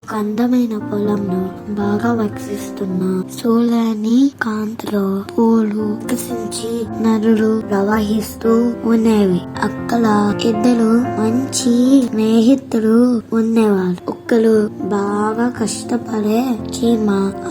ఒక అందమైన పొలంలో బాగా వికసిస్తున్న సూర్యుని కాంతిలో పూలు వికసించి నదులు ప్రవహిస్తూ ఉండేవి. అక్కడ ఇద్దరు మంచి స్నేహితులు ఉండేవారు. ఒకరు బాగా కష్టపడే చీమ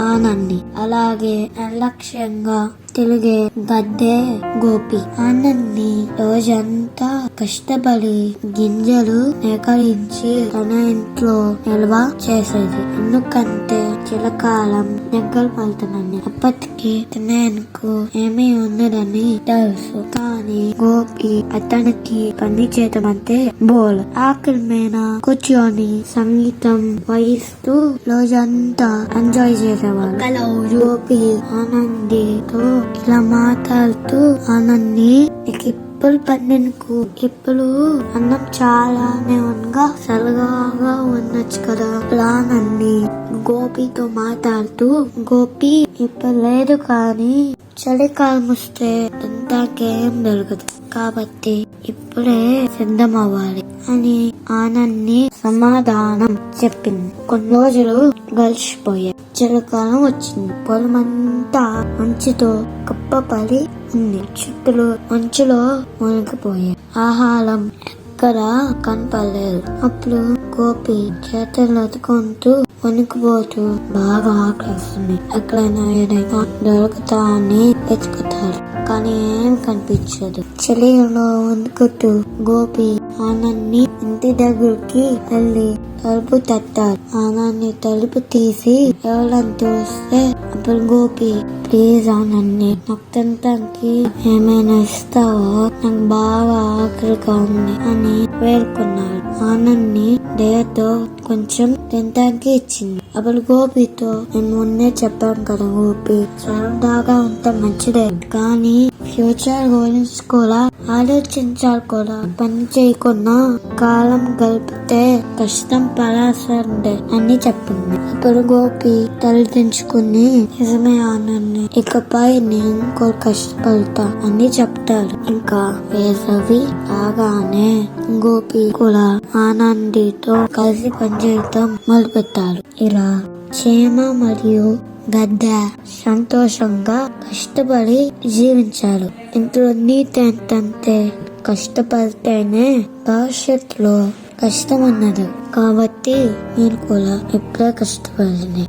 ఆనంది, అలాగే నిర్లక్ష్యంగా తిరిగే గద్దె గోపి. ఆనంది రోజంతా కష్టపడి గింజలు సేకరించి తన ఇంట్లో నిల్వ చేసేది. ఎందుకంటే చిరకాలం దగ్గర పడుతుందని. అప్పటికి తినేందుకు ఏమీ ఉండదని తెలుసు. కానీ గోపి అతనికి పని చేయటమంటే బోల్. ఆకలి మీద కూర్చొని సంగీతం వహిస్తూ రోజంతా ఎంజాయ్ చేసేవాడు. గోపి ఆనందితో ఇలా మాట్లాడుతూ, ఆనంది ఇప్పుడు పన్నెండుకు ఇప్పుడు అన్నం చాలానే ఉంగా సరదాగా ఉండొచ్చు కదా. ఆనంది గోపితో మాట్లాడుతూ, గోపి ఇప్పుడు లేదు కానీ చలికాలం వస్తే ఇంతకేం దొరకదు కాబట్టి ఇప్పుడే సిద్ధం అవ్వాలి అని ఆనంది సమాధానం చెప్పింది. కొన్ని రోజులు గడిచిపోయాయి. చలికాలం వచ్చింది. పొలమంతా మంచుతో కప్పపడి ఉంది. చెట్టులు మంచులో మునిగిపోయాయి. ఆహారం ఎక్కడ కనపడలేదు. అప్పుడు గోపి చేతులు అతుకుంటూ వణికిపోతూ బాగా ఆకలిస్తుంది. ఎక్కడైనా ఏదైనా దొరుకుతా అని వెతుకుతాడు, కానీ ఏం కనిపించదు. చలిలో వణుకుతూ గోపి ఆనంది ఇంటి దగ్గరికి వెళ్ళి తలుపు తట్టాడు. ఆనంది తలుపు తీసి ఎవరంటూ వస్తే అప్పుడు గోపి, ప్లీజ్ ఆనంది, నాకు తినటానికి ఏమైనా ఇస్తావా? నాకు బాగా ఆకలిగా ఉంది అని వేడుకున్నాడు. ఆనంది దయతో కొంచెం తినటానికి ఇచ్చింది. అప్పుడు గోపితో, నేను ముందే చెప్పాను కదా గోపి, సరదాగా ఉంటే మంచిదే, కానీ ఫ్యూచర్ గురించి కూడా ఆలోచించాలి కూడా. పని చేయకుండా కాలం గడిపితే కష్టం పడాల్సిందే అని చెప్పింది. అప్పుడు గోపి తలదించుకుని, నిజమే ఆనంది, ఇకపై నేను కూడా కష్టపడతా అని చెప్తాడు. ఇంకా వేసవి రాగానే గోపి కూడా ఆనందితో కలిసి పనిచేయటం మొదలుపెట్టాడు. ఇలా చీమ మరియు గద్దె సంతోషంగా కష్టపడి జీవించారు. ఇంట్లో నీతి ఏంటంటే కష్టపడితేనే భవిష్యత్తులో కష్టం అన్నది. కాబట్టి మీరు కూడా ఎప్పుడే కష్టపడండి.